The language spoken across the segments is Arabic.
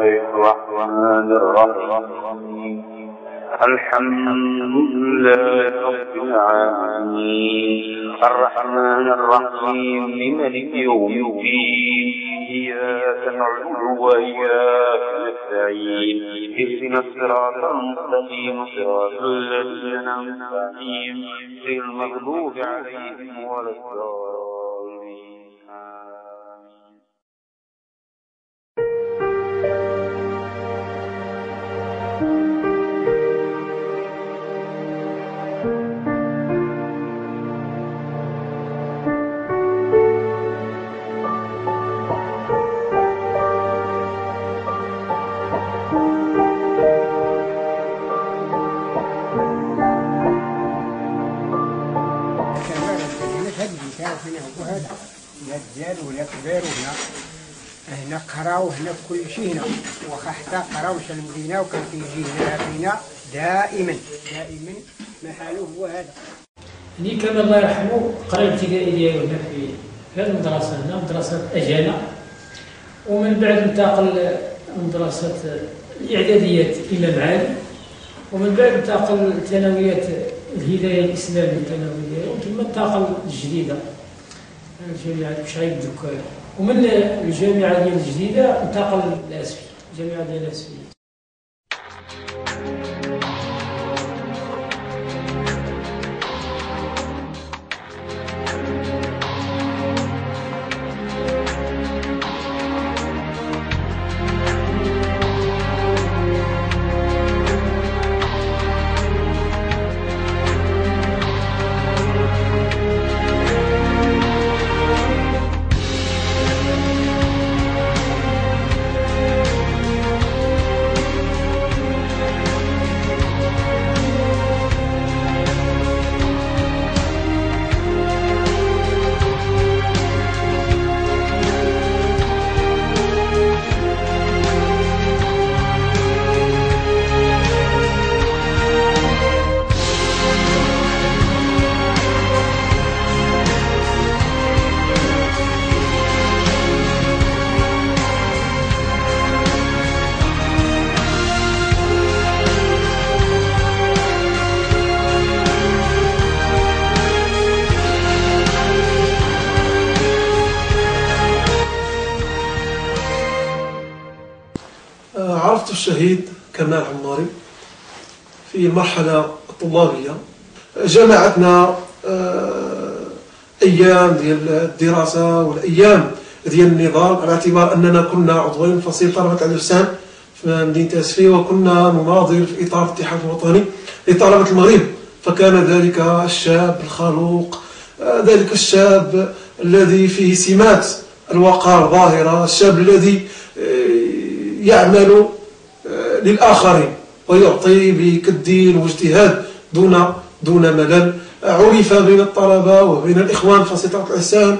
الرحمن الرحيم الحمد لله رب العالمين الرحمن الرحيم مالك يوم الدين إياك نعبد وإياك نستعين اهدنا الصراط المستقيم صراط الذين أنعمت عليهم غير المغضوب عليهم ولا الضالين. هنا الدجال ولا كبير هنا قراو هنا كل شيء هنا وحتى قراوش المدينه وكان كيجي هنا فينا دائما ما حاله هو هذا. اللي كان الله يرحمه قرا الابتدائي ديالو هنا في هذه المدرسه هنا مدرسه اجانا، ومن بعد انتقل مدرسه الاعداديات الى معالي، ومن بعد انتقل ثانويه الهدايه الاسلاميه الثانويه، ثم انتقل الجديده الجامعه بشعيب دكايا، ومن الجامعه ديال الجديده انتقل لاسفي الجامعه ديال اسفي. عرفت الشهيد كمال عماري في المرحلة الطلابية. جمعتنا أيام ديال الدراسة والأيام ديال النضال، على اعتبار أننا كنا عضوين في فصيل طلبة الإرسال في مدينة أسفي، وكنا نناضل في إطار الاتحاد الوطني لطلبة المغرب. فكان ذلك الشاب الخلوق، ذلك الشاب الذي فيه سمات الوقار ظاهرة، الشاب الذي يعمل للآخرين ويعطي بكد واجتهاد دون ملل. عرف بين الطلبة وبين الإخوان في فصيل الإحسان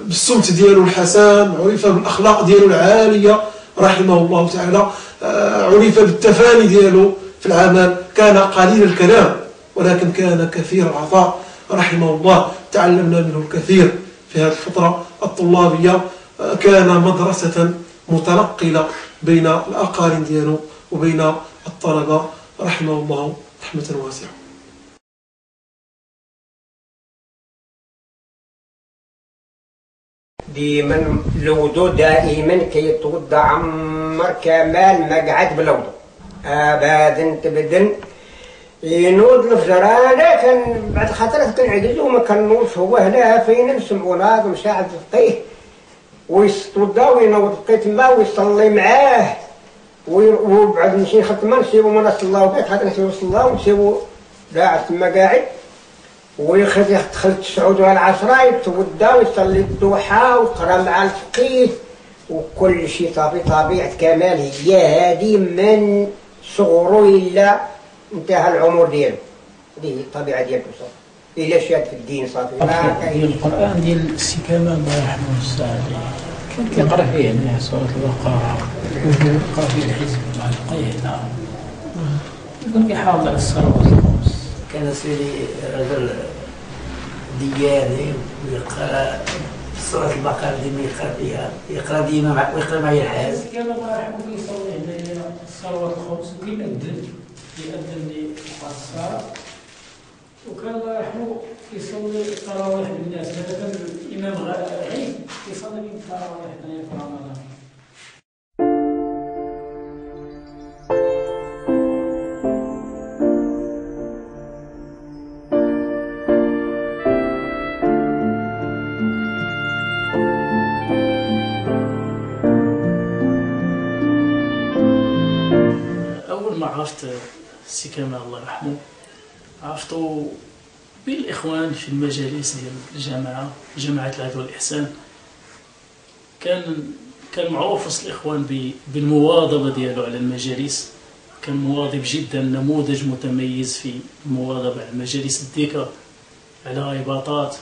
بالسمت ديالو الحسن، عرف بالأخلاق ديالو العالية رحمه الله تعالى، عرف بالتفاني ديالو في العمل. كان قليل الكلام ولكن كان كثير العطاء رحمه الله، تعلمنا منه الكثير في هذه الفترة الطلابية. كان مدرسة متنقلة بين الأقارن ديالو وبين الطلبة رحمه الله رحمة واسعة. ديما الوضوء دائما كيتوضا عمر كمال ما قعد بالوضوء ابدا تبدا ينوض الفجر. انا كان بعد خاطر كنعجز وما كنوضش، هو هنا فين نسمعو ناض مساعد فقيه ويتوضا وينوض فقيه تما ويصلي معاه، وبعد نمشي نخدم نسيبو ما نصلاو به خاطر نسيبو نصلاو ونسيبو قاعد تما قاعد، ويخرج دخل 9 ولا 10 يتوضا ويصلي الضحى ويقرا مع الفقيه وكل شيء صافي. طبيعة كمال هي هذه من صغره إلا انتهى العمر ديالو، هذه هي الطبيعة ديالو صافي. إلا شاد في الدين صافي. القرآن ديال السي كمال الله يرحمه السعدي كان كيقرا فيه يعني سورة البقرة، ويقرا فيه الحزب مع القيد، يكون كيحافظ على الصلوات الخمس. كان سيدي رجل دياني ويقرا سورة البقرة ديما يقرا ديما ويقرا معايا الحال. كان الله يرحمه كيصلي هنايا الصلوات الخمس وكيأذن للصلاة، وكان الله يرحمه كيصلي التراويح بالناس. هذا كان الإمام عيد كيصلي بالتراويح هنايا في رمضان. عرفت السي كمال الله يرحمه، عرفتو بالإخوان في المجالس ديال جماعة العدل والإحسان. كان معروف وسط الإخوان بالمواظبة ديالو على المجالس، كان مواظب جدا، نموذج متميز في المواظبة على المجالس الديكة، على رباطات،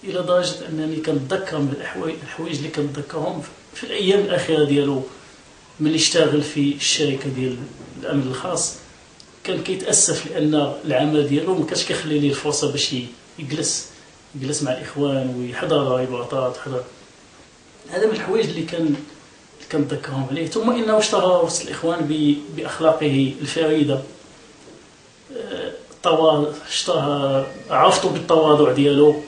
إلى درجة أنني كنتذكر من الحوايج اللي كنتذكرهم في الأيام الأخيرة ديالو ملي اشتغل في الشركة ديال الأمن الخاص. كان كيتأسف لأن العمل ديالو ما كانش كيخلي ليه الفرصة باش يجلس مع الإخوان ويحضر رباطات. هذا من الحوايج اللي كنتذكرهم عليه. ثم إنه اشتهر وسط الإخوان بأخلاقه الفريدة، عرفتو بالتواضع ديالو،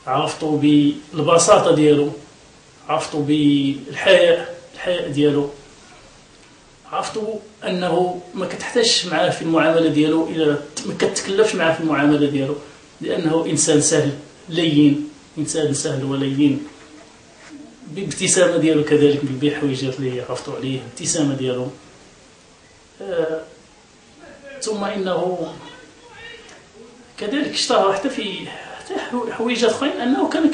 عرفتو بالبساطة ديالو، عرفتو بالحياء ديالو، عرفتو انه ما كتحتاجش معاه في المعامله ديالو، الى ما كتكلفش معاه في المعامله ديالو، لانه انسان سهل لين، انسان سهل ولين. بابتسامه ديالو كذلك من بين الحويجات اللي عرفتو عليه، الابتسامه ديالو. ثم انه كذلك اشتهر حتى حويجات اخرين انه كان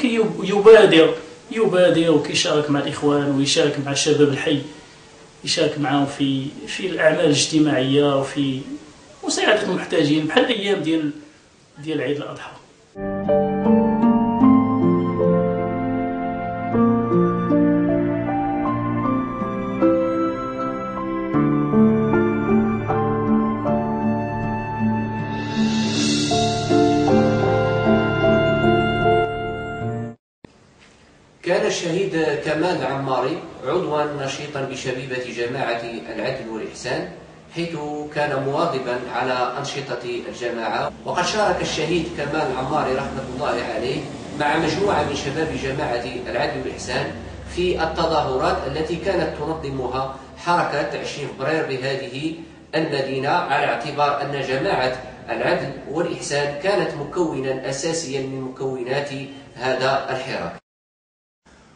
يبادر وكيشارك مع الاخوان ويشارك مع شباب الحي، يشارك معهم في الاعمال الاجتماعيه وفي مساعده المحتاجين، بحال الايام ديال عيد الاضحى. كان الشهيد كمال العماري عضوا نشيطا بشبيبة جماعة العدل والإحسان، حيث كان مواظبا على أنشطة الجماعة. وقد شارك الشهيد كمال العماري رحمة الله عليه مع مجموعة من شباب جماعة العدل والإحسان في التظاهرات التي كانت تنظمها حركة 20 فبراير بهذه المدينة، على اعتبار أن جماعة العدل والإحسان كانت مكونا أساسيا من مكونات هذا الحراك.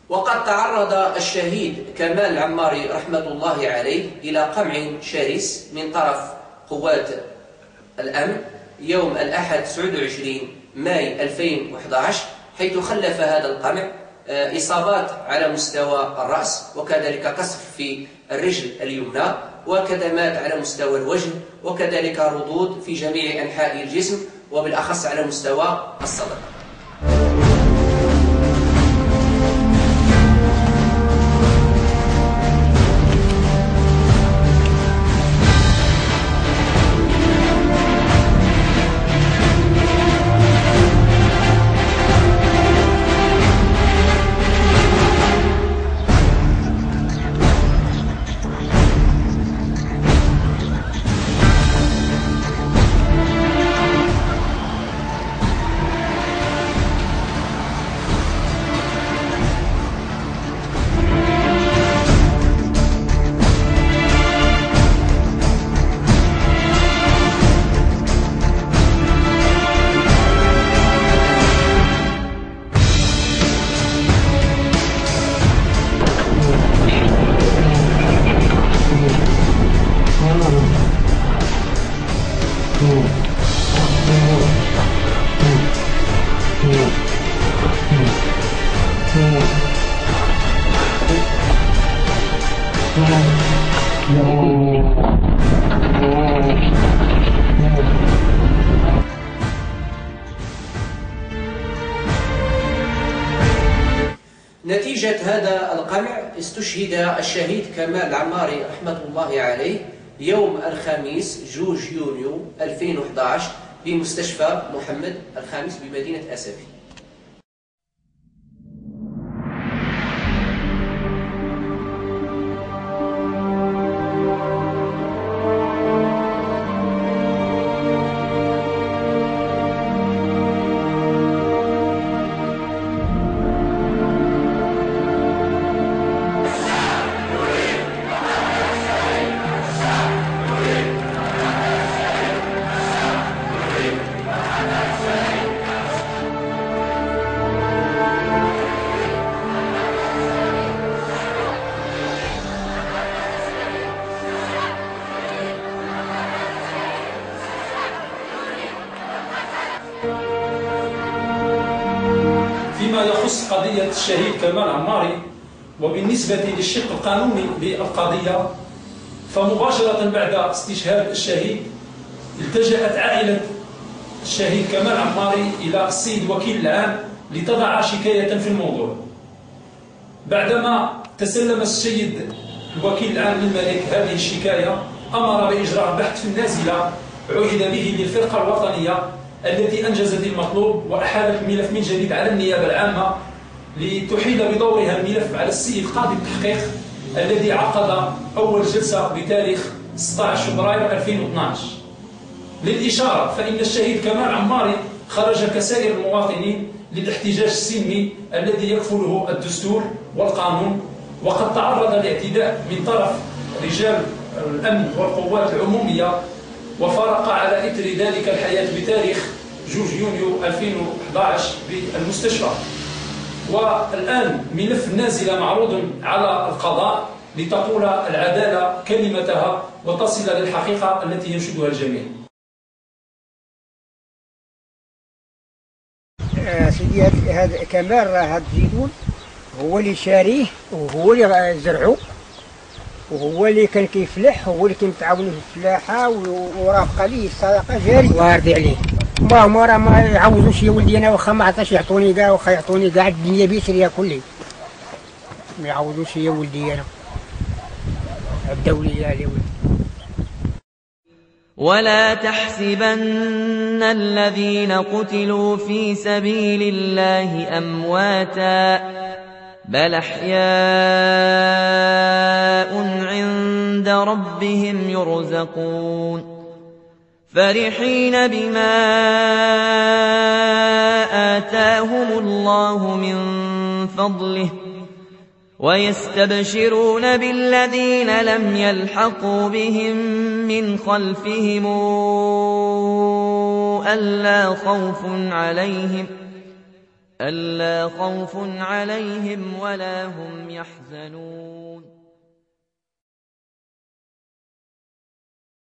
وقد تعرض الشهيد كمال العماري رحمة الله عليه إلى قمع شرس من طرف قوات الأمن يوم الأحد 29 ماي 2011، حيث خلف هذا القمع إصابات على مستوى الرأس، وكذلك كسر في الرجل اليمنى، وكدمات على مستوى الوجه، وكذلك ردود في جميع أنحاء الجسم، وبالأخص على مستوى الصدر. نتيجة هذا القمع استشهد الشهيد كمال العماري رحمة الله عليه يوم الخميس 2 يونيو 2011 بمستشفى محمد الخامس بمدينة أسفي. فيما يخص قضية الشهيد كمال عماري، وبالنسبة للشق القانوني للقضية، فمباشرة بعد استشهاد الشهيد التجأت عائلة الشهيد كمال عماري إلى السيد وكيل العام لتضع شكاية في الموضوع. بعدما تسلم السيد الوكيل العام للملك هذه الشكاية، أمر بإجراء بحث في النازلة عهد به للفرقة الوطنية التي أنجزت المطلوب، وأحالت الملف من جديد على النيابة العامة لتحيل بدورها الملف على السيد قاضي التحقيق الذي عقد أول جلسة بتاريخ 16 فبراير 2012. للإشارة فإن الشهيد كمال عماري خرج كسائر المواطنين للاحتجاج السلمي الذي يكفله الدستور والقانون، وقد تعرض لاعتداء من طرف رجال الأمن والقوات العمومية، وفارق على إثر ذلك الحياة بتاريخ 2 يونيو 2011 بالمستشفى. والآن ملف النازلة معروض على القضاء لتقول العدالة كلمتها وتصل للحقيقة التي ينشدها الجميع. سيدي هذا كمال هذا الزيتون هو اللي شاريه، وهو اللي زرعه، وهو اللي كان كيفلح، هو اللي كيتعاون في الفلاحه، ورافقه ليه الصدقه جاريه الله يرضي عليه. ما راه ما يعوضوش يا ولدي، انا واخا ما عطاش يعطوني كاع، واخا يعطوني كاع الدنيا بيسريه كلي، ما يعوضوش يا ولدي انا الدوليه يا ولدي. ولا تحسبن الذين قتلوا في سبيل الله أمواتا بل أحياء عند ربهم يرزقون فرحين بما آتاهم الله من فضله ويستبشرون بالذين لم يلحقوا بهم من خلفهم ألا خوف عليهم ولا هم يحزنون